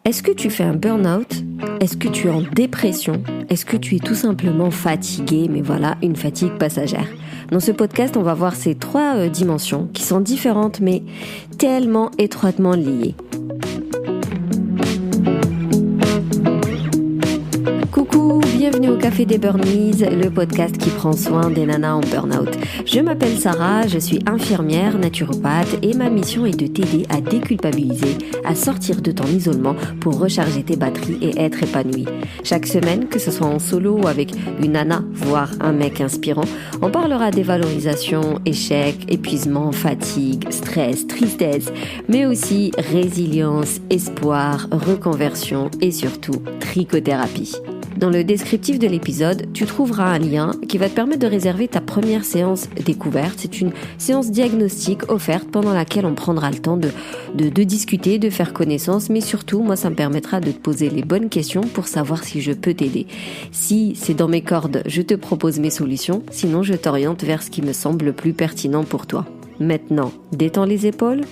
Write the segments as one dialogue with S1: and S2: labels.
S1: Est-ce que tu fais un burn-out ? Est-ce que tu es en dépression ? Est-ce que tu es tout simplement fatigué, mais voilà, une fatigue passagère ? Dans ce podcast, on va voir ces trois dimensions qui sont différentes, mais tellement étroitement liées. Coucou, bienvenue au Café des Burnies, le podcast qui prend soin des nanas en burn-out. Je m'appelle Sarah, je suis infirmière, naturopathe et ma mission est de t'aider à déculpabiliser, à sortir de ton isolement pour recharger tes batteries et être épanouie. Chaque semaine, que ce soit en solo ou avec une nana, voire un mec inspirant, on parlera dévalorisation, échec, épuisement, fatigue, stress, tristesse, mais aussi résilience, espoir, reconversion et surtout trichothérapie. Dans le descriptif de l'épisode, tu trouveras un lien qui va te permettre de réserver ta première séance découverte. C'est une séance diagnostique offerte pendant laquelle on prendra le temps de discuter, de faire connaissance, mais surtout, moi, ça me permettra de te poser les bonnes questions pour savoir si je peux t'aider. Si c'est dans mes cordes, je te propose mes solutions, sinon je t'oriente vers ce qui me semble le plus pertinent pour toi. Maintenant, détends les épaules,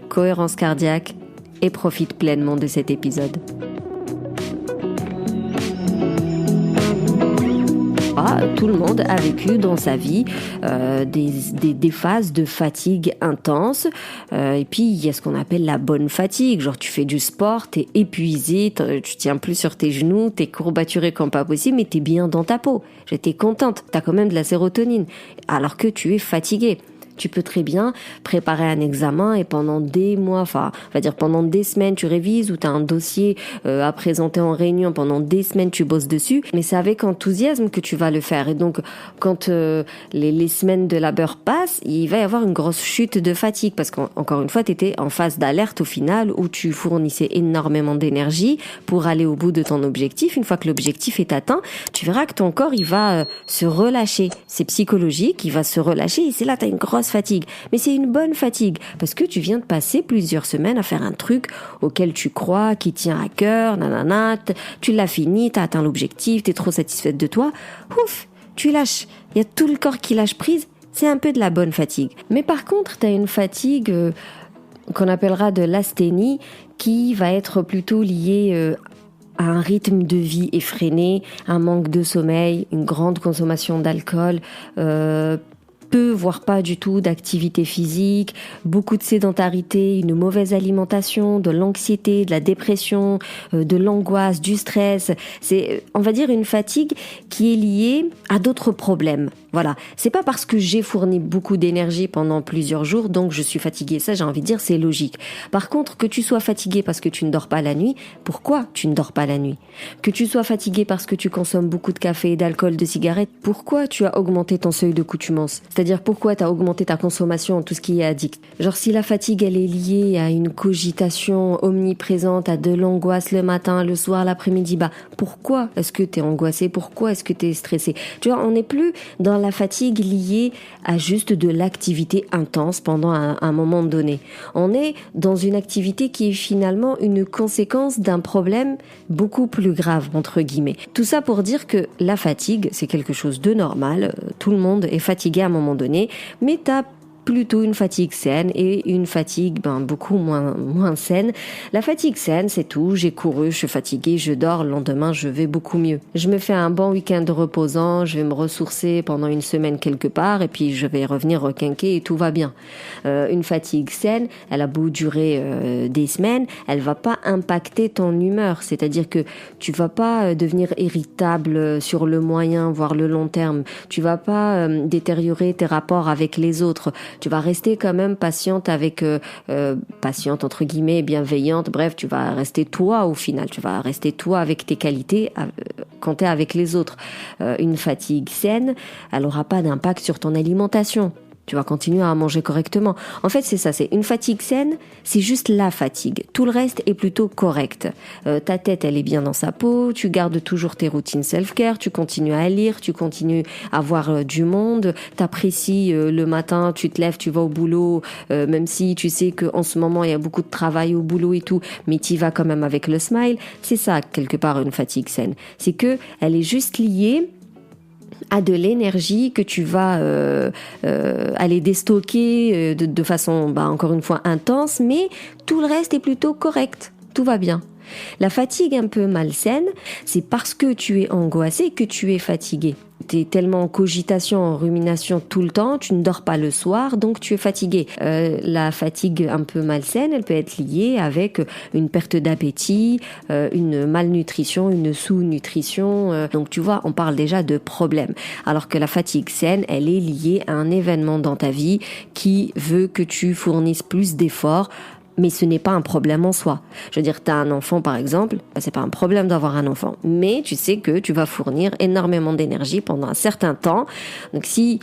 S1: cohérence cardiaque et profite pleinement de cet épisode. Tout le monde a vécu dans sa vie des phases de fatigue intense et puis il y a ce qu'on appelle la bonne fatigue, genre tu fais du sport, t'es épuisé, tu tiens plus sur tes genoux, t'es courbaturé comme pas possible mais t'es bien dans ta peau, t'es contente, t'as quand même de la sérotonine alors que tu es fatigué. Tu peux très bien préparer un examen et pendant des mois, enfin, on va dire pendant des semaines, tu révises ou tu as un dossier à présenter en réunion, pendant des semaines, tu bosses dessus, mais c'est avec enthousiasme que tu vas le faire. Et donc, quand les semaines de labeur passent, il va y avoir une grosse chute de fatigue parce qu'encore une fois, tu étais en phase d'alerte au final où tu fournissais énormément d'énergie pour aller au bout de ton objectif. Une fois que l'objectif est atteint, tu verras que ton corps, il va se relâcher. C'est psychologique, il va se relâcher et c'est là, tu as une grosse fatigue, mais c'est une bonne fatigue parce que tu viens de passer plusieurs semaines à faire un truc auquel tu crois, qui tient à cœur, nanana, tu l'as fini, t'as atteint l'objectif, t'es trop satisfaite de toi, ouf, tu lâches, il y a tout le corps qui lâche prise, c'est un peu de la bonne fatigue. Mais par contre, t'as une fatigue qu'on appellera de l'asthénie qui va être plutôt liée à un rythme de vie effréné, un manque de sommeil, une grande consommation d'alcool, peu, voire pas du tout d'activité physique, beaucoup de sédentarité, une mauvaise alimentation, de l'anxiété, de la dépression, de l'angoisse, du stress. C'est, on va dire, une fatigue qui est liée à d'autres problèmes. Voilà. C'est pas parce que j'ai fourni beaucoup d'énergie pendant plusieurs jours, donc je suis fatiguée. Ça, j'ai envie de dire, c'est logique. Par contre, que tu sois fatigué parce que tu ne dors pas la nuit, pourquoi tu ne dors pas la nuit? Que tu sois fatigué parce que tu consommes beaucoup de café, d'alcool, de cigarettes, pourquoi tu as augmenté ton seuil de coutumance? C'est-à-dire pourquoi tu as augmenté ta consommation, tout ce qui est addict. Genre si la fatigue, elle est liée à une cogitation omniprésente, à de l'angoisse le matin, le soir, l'après-midi, pourquoi est-ce que tu es angoissé? Pourquoi est-ce que tu es stressé? Tu vois, on n'est plus dans la fatigue liée à juste de l'activité intense pendant un moment donné. On est dans une activité qui est finalement une conséquence d'un problème beaucoup plus grave, entre guillemets. Tout ça pour dire que la fatigue, c'est quelque chose de normal. Tout le monde est fatigué à un moment donné, mais t'as plutôt une fatigue saine et une fatigue beaucoup moins saine. La fatigue saine, c'est tout. J'ai couru, je suis fatiguée, je dors, le lendemain, je vais beaucoup mieux. Je me fais un bon week-end reposant, je vais me ressourcer pendant une semaine quelque part et puis je vais revenir requinquer et tout va bien. Une fatigue saine, elle a beau durer des semaines, elle va pas impacter ton humeur. C'est-à-dire que tu vas pas devenir irritable sur le moyen, voire le long terme. Tu vas pas détériorer tes rapports avec les autres. Tu vas rester quand même patiente patiente entre guillemets, bienveillante, bref, tu vas rester toi au final, tu vas rester toi avec tes qualités quand t'es avec les autres. Une fatigue saine, elle aura pas d'impact sur ton alimentation. Tu vas continuer à manger correctement. En fait, c'est ça, c'est une fatigue saine, c'est juste la fatigue. Tout le reste est plutôt correct. Ta tête, elle est bien dans sa peau, tu gardes toujours tes routines self-care, tu continues à lire, tu continues à voir du monde, t'apprécies le matin, tu te lèves, tu vas au boulot, même si tu sais qu'en ce moment, il y a beaucoup de travail au boulot et tout, mais tu y vas quand même avec le smile. C'est ça, quelque part, une fatigue saine. C'est que elle est juste liée à de l'énergie que tu vas aller déstocker de façon, encore une fois, intense, mais tout le reste est plutôt correct. Tout va bien. La fatigue un peu malsaine, c'est parce que tu es angoissé que tu es fatigué. Tu es tellement en cogitation, en rumination tout le temps, tu ne dors pas le soir, donc tu es fatigué. La fatigue un peu malsaine, elle peut être liée avec une perte d'appétit, une malnutrition, une sous-nutrition. Donc tu vois, on parle déjà de problèmes. Alors que la fatigue saine, elle est liée à un événement dans ta vie qui veut que tu fournisses plus d'efforts, mais ce n'est pas un problème en soi. Je veux dire, tu as un enfant par exemple, c'est pas un problème d'avoir un enfant, mais tu sais que tu vas fournir énormément d'énergie pendant un certain temps. Donc si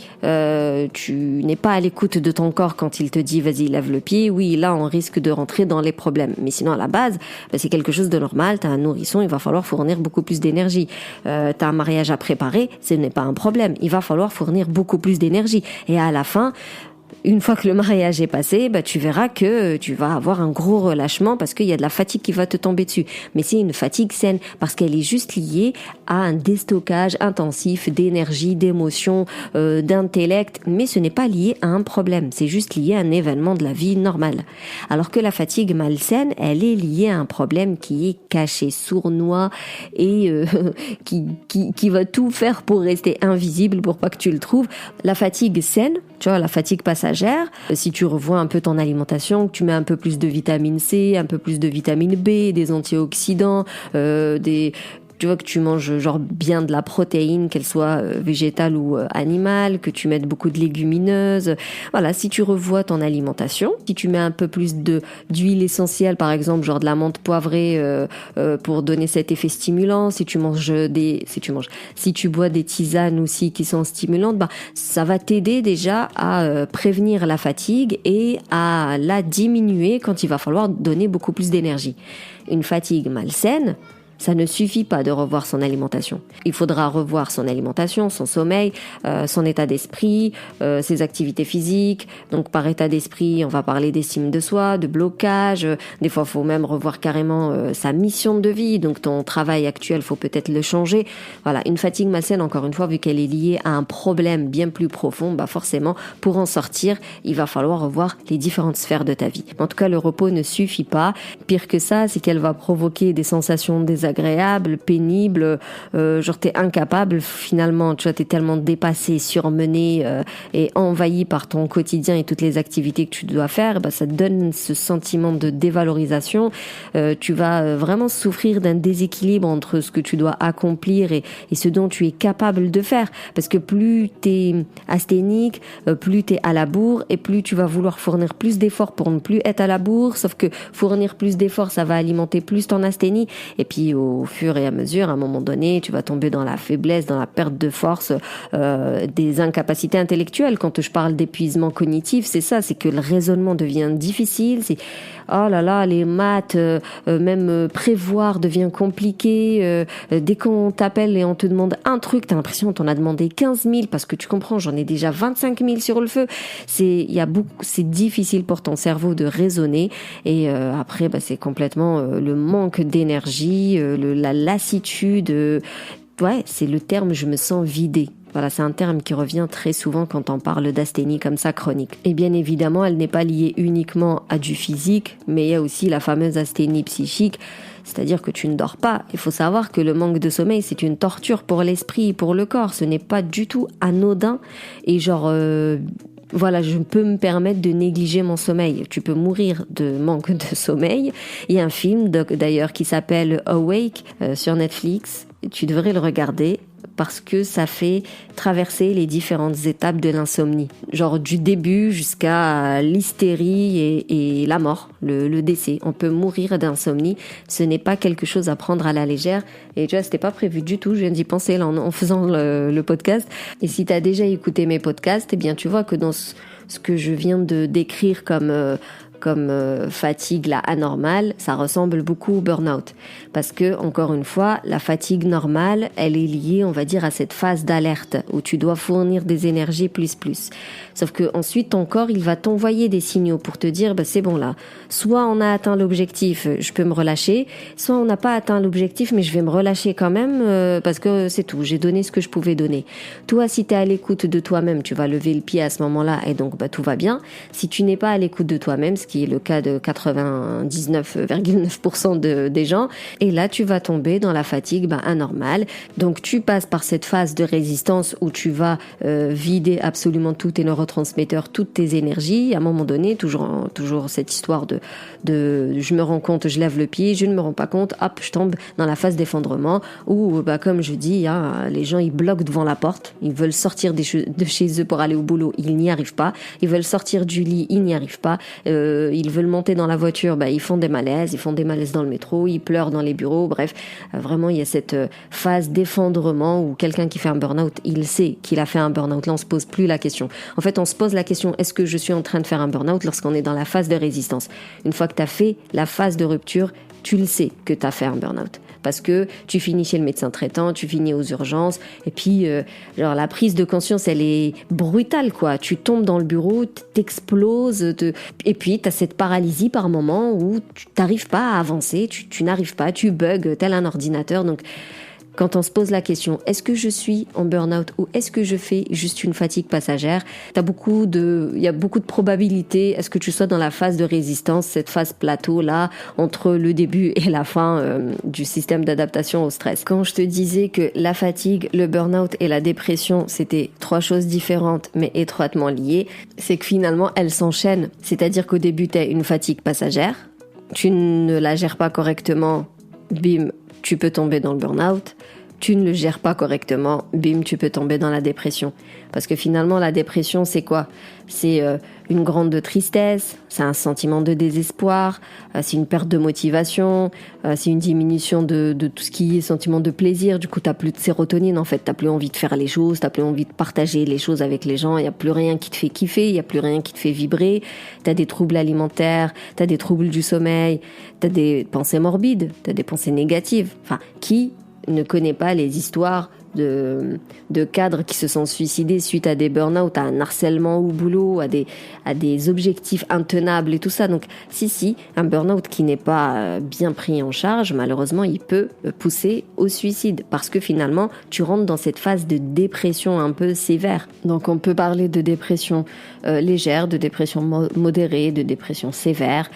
S1: tu n'es pas à l'écoute de ton corps quand il te dit vas-y lève le pied, oui là on risque de rentrer dans les problèmes. Mais sinon à la base, c'est quelque chose de normal, tu as un nourrisson, il va falloir fournir beaucoup plus d'énergie. Tu as un mariage à préparer, ce n'est pas un problème, il va falloir fournir beaucoup plus d'énergie. Et à la fin, une fois que le mariage est passé, tu verras que tu vas avoir un gros relâchement parce qu'il y a de la fatigue qui va te tomber dessus. Mais c'est une fatigue saine parce qu'elle est juste liée à un déstockage intensif d'énergie, d'émotions, d'intellect. Mais ce n'est pas lié à un problème. C'est juste lié à un événement de la vie normale. Alors que la fatigue malsaine, elle est liée à un problème qui est caché, sournois et qui va tout faire pour rester invisible pour pas que tu le trouves. La fatigue saine, tu vois, la fatigue passagère, si tu revois un peu ton alimentation, que tu mets un peu plus de vitamine C, un peu plus de vitamine B, des antioxydants, tu vois que tu manges genre bien de la protéine, qu'elle soit végétale ou animale, que tu mettes beaucoup de légumineuses. Voilà, si tu revois ton alimentation, si tu mets un peu plus d'huile essentielle, par exemple, genre de la menthe poivrée pour donner cet effet stimulant, si tu bois des tisanes aussi qui sont stimulantes, ça va t'aider déjà à prévenir la fatigue et à la diminuer quand il va falloir donner beaucoup plus d'énergie. Une fatigue malsaine, ça ne suffit pas de revoir son alimentation. Il faudra revoir son alimentation, son sommeil, son état d'esprit, ses activités physiques. Donc par état d'esprit, on va parler d'estime de soi, de blocage. Des fois, il faut même revoir carrément sa mission de vie. Donc ton travail actuel, faut peut-être le changer. Voilà, une fatigue malsaine, encore une fois, vu qu'elle est liée à un problème bien plus profond, forcément, pour en sortir, il va falloir revoir les différentes sphères de ta vie. En tout cas, le repos ne suffit pas. Pire que ça, c'est qu'elle va provoquer des sensations désagréables, pénible, genre t'es incapable finalement, tu vois, t'es tellement dépassé, surmené et envahi par ton quotidien et toutes les activités que tu dois faire, ça te donne ce sentiment de dévalorisation. Tu vas vraiment souffrir d'un déséquilibre entre ce que tu dois accomplir et ce dont tu es capable de faire, parce que plus t'es asthénique, plus t'es à la bourre et plus tu vas vouloir fournir plus d'efforts pour ne plus être à la bourre, sauf que fournir plus d'efforts, ça va alimenter plus ton asthénie et puis au fur et à mesure, à un moment donné, tu vas tomber dans la faiblesse, dans la perte de force, des incapacités intellectuelles. Quand je parle d'épuisement cognitif, c'est ça, c'est que le raisonnement devient difficile, c'est oh là là, les maths, même prévoir devient compliqué. Dès qu'on t'appelle et on te demande un truc, t'as l'impression qu'on t'en a demandé 15 000 parce que tu comprends, j'en ai déjà 25 000 sur le feu. C'est difficile pour ton cerveau de raisonner et après, c'est complètement le manque d'énergie, la lassitude. Ouais, c'est le terme, je me sens vidée. Voilà, c'est un terme qui revient très souvent quand on parle d'asthénie comme ça chronique. Et bien évidemment, elle n'est pas liée uniquement à du physique, mais il y a aussi la fameuse asthénie psychique, c'est-à-dire que tu ne dors pas. Il faut savoir que le manque de sommeil, c'est une torture pour l'esprit et pour le corps. Ce n'est pas du tout anodin et voilà, je peux me permettre de négliger mon sommeil. Tu peux mourir de manque de sommeil. Il y a un film d'ailleurs qui s'appelle Awake sur Netflix. Tu devrais le regarder parce que ça fait traverser les différentes étapes de l'insomnie. Genre du début jusqu'à l'hystérie et la mort, le décès. On peut mourir d'insomnie. Ce n'est pas quelque chose à prendre à la légère. Et tu vois, c'était pas prévu du tout. Je viens d'y penser là en faisant le podcast. Et si tu as déjà écouté mes podcasts, eh bien tu vois que dans ce que je viens de décrire comme fatigue là anormale, ça ressemble beaucoup au burn-out. Parce que, encore une fois, la fatigue normale, elle est liée, on va dire, à cette phase d'alerte où tu dois fournir des énergies plus. Sauf que ensuite, ton corps, il va t'envoyer des signaux pour te dire, c'est bon là, soit on a atteint l'objectif, je peux me relâcher, soit on n'a pas atteint l'objectif, mais je vais me relâcher quand même parce que c'est tout, j'ai donné ce que je pouvais donner. Toi, si tu es à l'écoute de toi-même, tu vas lever le pied à ce moment-là et donc tout va bien. Si tu n'es pas à l'écoute de toi-même, ce qui est le cas de 99,9% des gens. Et là, tu vas tomber dans la fatigue anormale. Donc, tu passes par cette phase de résistance où tu vas vider absolument tous tes neurotransmetteurs, toutes tes énergies. À un moment donné, toujours cette histoire de je me rends compte, je lève le pied, je ne me rends pas compte, hop, je tombe dans la phase d'effondrement où, comme je dis, les gens, ils bloquent devant la porte. Ils veulent sortir de chez eux pour aller au boulot, ils n'y arrivent pas. Ils veulent sortir du lit, ils n'y arrivent pas. Ils veulent monter dans la voiture, ils font des malaises dans le métro, ils pleurent dans les bureaux. Bref, vraiment, il y a cette phase d'effondrement où quelqu'un qui fait un burn-out, il sait qu'il a fait un burn-out. Là, on se pose plus la question. En fait, on se pose la question, est-ce que je suis en train de faire un burn-out lorsqu'on est dans la phase de résistance? Une fois que tu as fait la phase de rupture, tu le sais que tu as fait un burn-out. Parce que tu finis chez le médecin traitant, tu finis aux urgences, et puis la prise de conscience, elle est brutale, quoi. Tu tombes dans le bureau, t'exploses, et puis t'as cette paralysie par moment où tu n'arrives pas à avancer, tu n'arrives pas, tu bugs tel un ordinateur. Donc, quand on se pose la question, est-ce que je suis en burn-out ou est-ce que je fais juste une fatigue passagère? Il y a beaucoup de probabilités à ce que tu sois dans la phase de résistance, cette phase plateau là, entre le début et la fin du système d'adaptation au stress. Quand je te disais que la fatigue, le burn-out et la dépression, c'était 3 choses différentes mais étroitement liées, c'est que finalement elles s'enchaînent. C'est-à-dire qu'au début, tu as une fatigue passagère, tu ne la gères pas correctement, bim, tu peux tomber dans le burn-out. Tu ne le gères pas correctement, bim, tu peux tomber dans la dépression. Parce que finalement, la dépression, c'est quoi? C'est une grande tristesse, c'est un sentiment de désespoir, c'est une perte de motivation, c'est une diminution de tout ce qui est sentiment de plaisir. Du coup, t'as plus de sérotonine, en fait. T'as plus envie de faire les choses, t'as plus envie de partager les choses avec les gens. Il y a plus rien qui te fait kiffer, il y a plus rien qui te fait vibrer. T'as des troubles alimentaires, t'as des troubles du sommeil, t'as des pensées morbides, t'as des pensées négatives. Enfin, qui ne connaît pas les histoires de cadres qui se sont suicidés suite à des burn-out, à un harcèlement au boulot, à des objectifs intenables et tout ça. Donc, si, un burn-out qui n'est pas bien pris en charge, malheureusement, il peut pousser au suicide parce que finalement, tu rentres dans cette phase de dépression un peu sévère. Donc, on peut parler de dépression légère, de dépression modérée, de dépression sévère.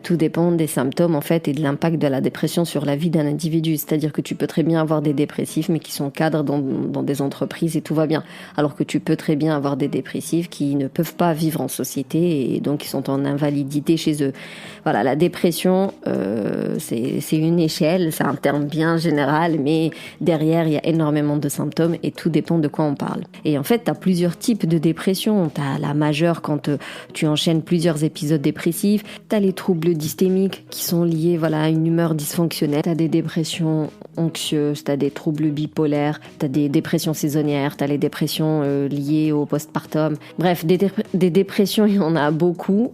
S1: Tout dépend des symptômes, en fait, et de l'impact de la dépression sur la vie d'un individu. C'est-à-dire que tu peux très bien avoir des dépressifs, mais qui sont cadres dans des entreprises et tout va bien. Alors que tu peux très bien avoir des dépressifs qui ne peuvent pas vivre en société et donc qui sont en invalidité chez eux. Voilà, la dépression, c'est une échelle, c'est un terme bien général, mais derrière, il y a énormément de symptômes et tout dépend de quoi on parle. Et en fait, tu as plusieurs types de dépression. Tu as la majeure quand tu enchaînes plusieurs épisodes dépressifs. Tu as les troubles dystémiques qui sont liés à une humeur dysfonctionnelle. Tu as des dépressions anxieuses, tu as des troubles bipolaires, tu as des dépressions saisonnières, tu as les dépressions liées au postpartum. Bref, des dépressions, il y en a beaucoup.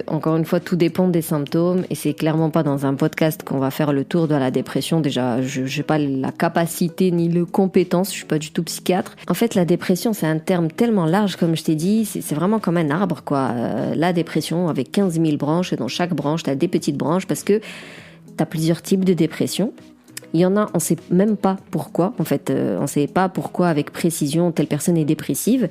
S1: Encore une fois, tout dépend des symptômes et c'est clairement pas dans un podcast qu'on va faire le tour de la dépression. Déjà, je n'ai pas la capacité ni les compétences, je suis pas du tout psychiatre. En fait, la dépression, c'est un terme tellement large, comme je t'ai dit, c'est vraiment comme un arbre, quoi. La dépression avec 15 000 branches et dans chaque branche, tu as des petites branches parce que tu as plusieurs types de dépression. Il y en a, on sait même pas pourquoi. En fait, on sait pas pourquoi avec précision telle personne est dépressive.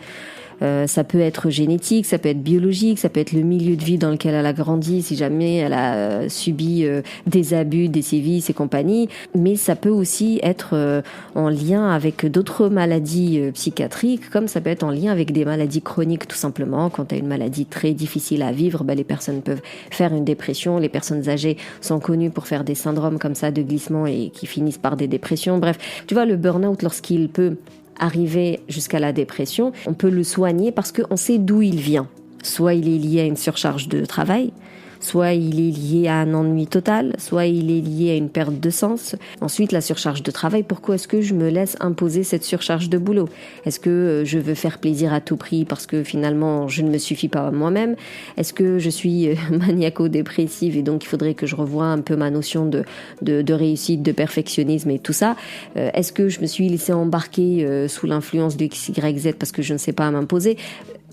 S1: Ça peut être génétique, ça peut être biologique, ça peut être le milieu de vie dans lequel elle a grandi, si jamais elle a subi des abus, des sévices et compagnie. Mais ça peut aussi être en lien avec d'autres maladies psychiatriques, comme ça peut être en lien avec des maladies chroniques tout simplement. Quand tu as une maladie très difficile à vivre, les personnes peuvent faire une dépression. Les personnes âgées sont connues pour faire des syndromes comme ça de glissement et qui finissent par des dépressions. Bref, tu vois, le burn-out, lorsqu'il peut arriver jusqu'à la dépression, on peut le soigner parce qu'on sait d'où il vient. Soit il est lié à une surcharge de travail, soit il est lié à un ennui total, soit il est lié à une perte de sens. Ensuite, la surcharge de travail, pourquoi est-ce que je me laisse imposer cette surcharge de boulot? Est-ce que je veux faire plaisir à tout prix parce que finalement je ne me suffis pas à moi-même? Est-ce que je suis maniaco-dépressive et donc il faudrait que je revoie un peu ma notion de réussite, de perfectionnisme et tout ça? Est-ce que je me suis laissée embarquer sous l'influence de X, Y, Z parce que je ne sais pas m'imposer?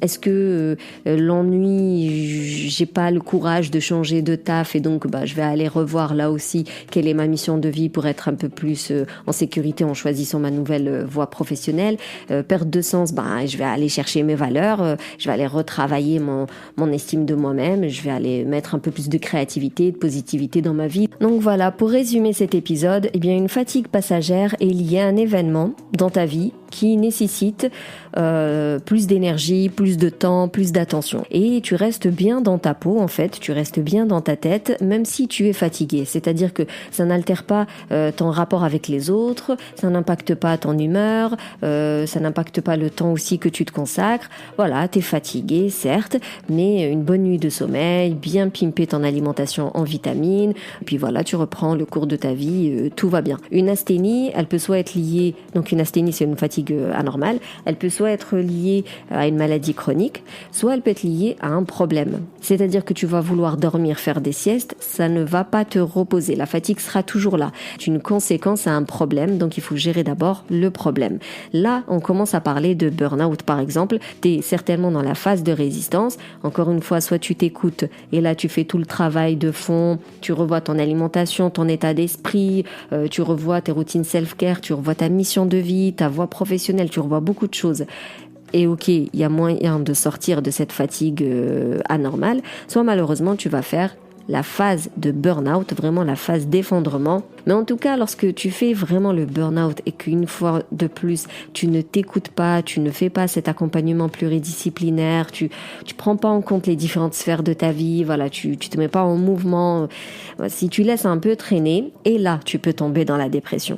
S1: Est-ce que l'ennui, j'ai pas le courage de changer de taf et donc je vais aller revoir là aussi quelle est ma mission de vie pour être un peu plus en sécurité en choisissant ma nouvelle voie professionnelle. Perte de sens, je vais aller chercher mes valeurs, je vais aller retravailler mon estime de moi-même, je vais aller mettre un peu plus de créativité, de positivité dans ma vie. Donc voilà, pour résumer cet épisode, une fatigue passagère est liée à un événement dans ta vie qui nécessite plus d'énergie, plus de temps, plus d'attention. Et tu restes bien dans ta peau, en fait, tu restes bien dans ta tête, même si tu es fatigué. C'est-à-dire que ça n'altère pas ton rapport avec les autres, ça n'impacte pas ton humeur, ça n'impacte pas le temps aussi que tu te consacres. Voilà, t'es fatigué, certes, mais une bonne nuit de sommeil, bien pimper ton alimentation en vitamines, puis voilà, tu reprends le cours de ta vie, tout va bien. Une asthénie, elle peut soit être liée, donc une asthénie c'est une fatigue anormale, elle peut soit être liée à une maladie chronique, soit elle peut être liée à un problème. C'est-à-dire que tu vas vouloir dormir, faire des siestes, ça ne va pas te reposer. La fatigue sera toujours là. C'est une conséquence à un problème, donc il faut gérer d'abord le problème. Là, on commence à parler de burn-out par exemple. Tu es certainement dans la phase de résistance. Encore une fois, soit tu t'écoutes et là tu fais tout le travail de fond, tu revois ton alimentation, ton état d'esprit, tu revois tes routines self-care, tu revois ta mission de vie, ta voie professionnelle, tu revois beaucoup de choses. Et ok, il y a moyen de sortir de cette fatigue anormale, soit malheureusement tu vas faire la phase de burn-out, vraiment la phase d'effondrement. Mais en tout cas, lorsque tu fais vraiment le burn-out et qu'une fois de plus, tu ne t'écoutes pas, tu ne fais pas cet accompagnement pluridisciplinaire, tu prends pas en compte les différentes sphères de ta vie, voilà, tu te mets pas en mouvement, si tu laisses un peu traîner, et là, tu peux tomber dans la dépression.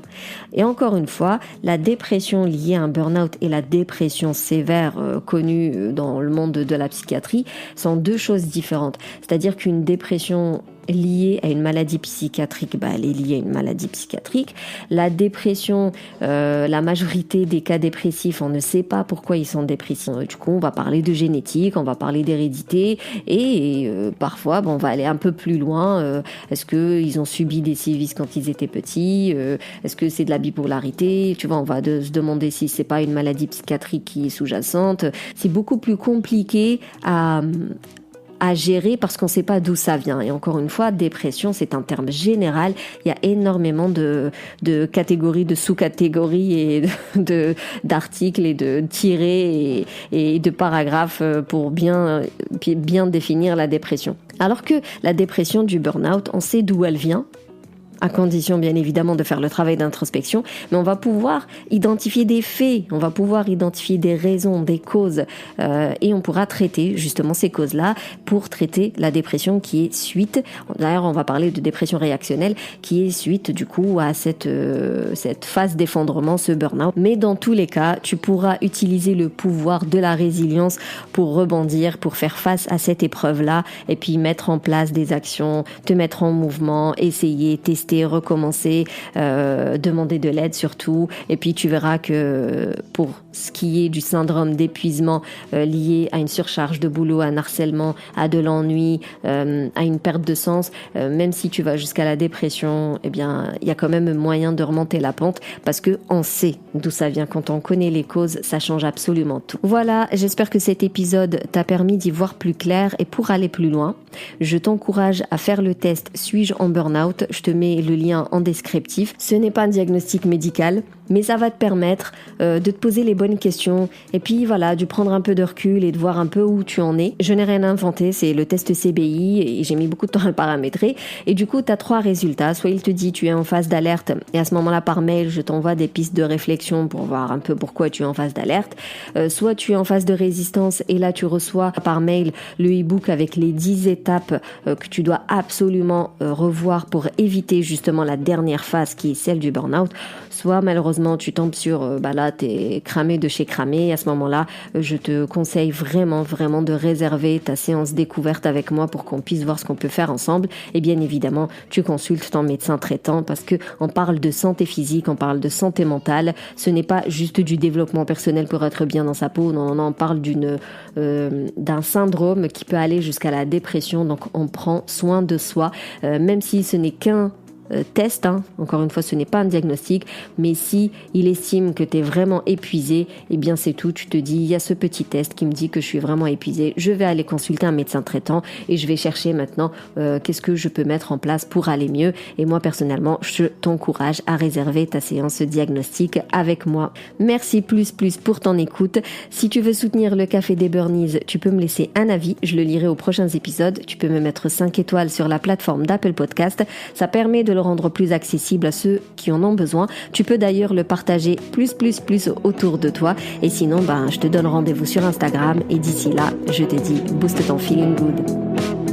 S1: Et encore une fois, la dépression liée à un burn-out et la dépression sévère connue dans le monde de la psychiatrie sont deux choses différentes. C'est-à-dire qu'une dépression liée à une maladie psychiatrique, elle est liée à une maladie psychiatrique. La dépression, la majorité des cas dépressifs, on ne sait pas pourquoi ils sont dépressifs. Du coup, on va parler de génétique, on va parler d'hérédité et parfois, on va aller un peu plus loin. Est-ce qu'ils ont subi des sévices quand ils étaient petits? Est-ce que c'est de la bipolarité? Tu vois, on va se demander si c'est pas une maladie psychiatrique qui est sous-jacente. C'est beaucoup plus compliqué à gérer parce qu'on ne sait pas d'où ça vient. Et encore une fois, dépression, c'est un terme général. Il y a énormément de catégories, de sous-catégories et d'articles et de tirés et de paragraphes pour bien définir la dépression. Alors que la dépression du burn-out, on sait d'où elle vient, à condition bien évidemment de faire le travail d'introspection, mais on va pouvoir identifier des faits, on va pouvoir identifier des raisons, des causes, et on pourra traiter justement ces causes-là pour traiter la dépression qui est suite. D'ailleurs, on va parler de dépression réactionnelle qui est suite du coup à cette phase d'effondrement, ce burn-out. Mais dans tous les cas, tu pourras utiliser le pouvoir de la résilience pour rebondir, pour faire face à cette épreuve-là, et puis mettre en place des actions, te mettre en mouvement, essayer, tester, recommencer, demander de l'aide surtout. Et puis tu verras que pour ce qui est du syndrome d'épuisement lié à une surcharge de boulot, à un harcèlement, à de l'ennui, à une perte de sens, même si tu vas jusqu'à la dépression, il y a quand même moyen de remonter la pente parce que on sait d'où ça vient. Quand on connaît les causes, ça change absolument tout. Voilà, j'espère que cet épisode t'a permis d'y voir plus clair et pour aller plus loin, je t'encourage à faire le test Suis-je en burn-out? Je te mets le lien en descriptif. Ce n'est pas un diagnostic médical, mais ça va te permettre de te poser les bonnes questions et puis voilà, de prendre un peu de recul et de voir un peu où tu en es. Je n'ai rien inventé, c'est le test CBI et j'ai mis beaucoup de temps à le paramétrer et du coup tu as 3 résultats. Soit il te dit tu es en phase d'alerte et à ce moment-là par mail je t'envoie des pistes de réflexion pour voir un peu pourquoi tu es en phase d'alerte. Soit tu es en phase de résistance et là tu reçois par mail le e-book avec les 10 étapes que tu dois absolument revoir pour éviter justement la dernière phase qui est celle du burn-out. Soit malheureusement tu tombes sur là t'es cramé de chez cramé. À ce moment-là, je te conseille vraiment de réserver ta séance découverte avec moi pour qu'on puisse voir ce qu'on peut faire ensemble. Et bien évidemment, tu consultes ton médecin traitant parce que on parle de santé physique, on parle de santé mentale. Ce n'est pas juste du développement personnel pour être bien dans sa peau. Non, on parle d'un syndrome qui peut aller jusqu'à la dépression. Donc on prend soin de soi, même si ce n'est qu'un test, hein. Encore une fois, ce n'est pas un diagnostic, mais si il estime que tu es vraiment épuisé, eh bien c'est tout, tu te dis, il y a ce petit test qui me dit que je suis vraiment épuisé, je vais aller consulter un médecin traitant et je vais chercher maintenant qu'est-ce que je peux mettre en place pour aller mieux. Et moi personnellement, je t'encourage à réserver ta séance diagnostic avec moi. Merci plus pour ton écoute. Si tu veux soutenir le Café des Burnies, tu peux me laisser un avis, je le lirai aux prochains épisodes. Tu peux me mettre 5 étoiles sur la plateforme d'Apple Podcast. Ça permet de le rendre plus accessible à ceux qui en ont besoin. Tu peux d'ailleurs le partager plus autour de toi. Et sinon, je te donne rendez-vous sur Instagram. Et d'ici là, je te dis, booste ton feeling good.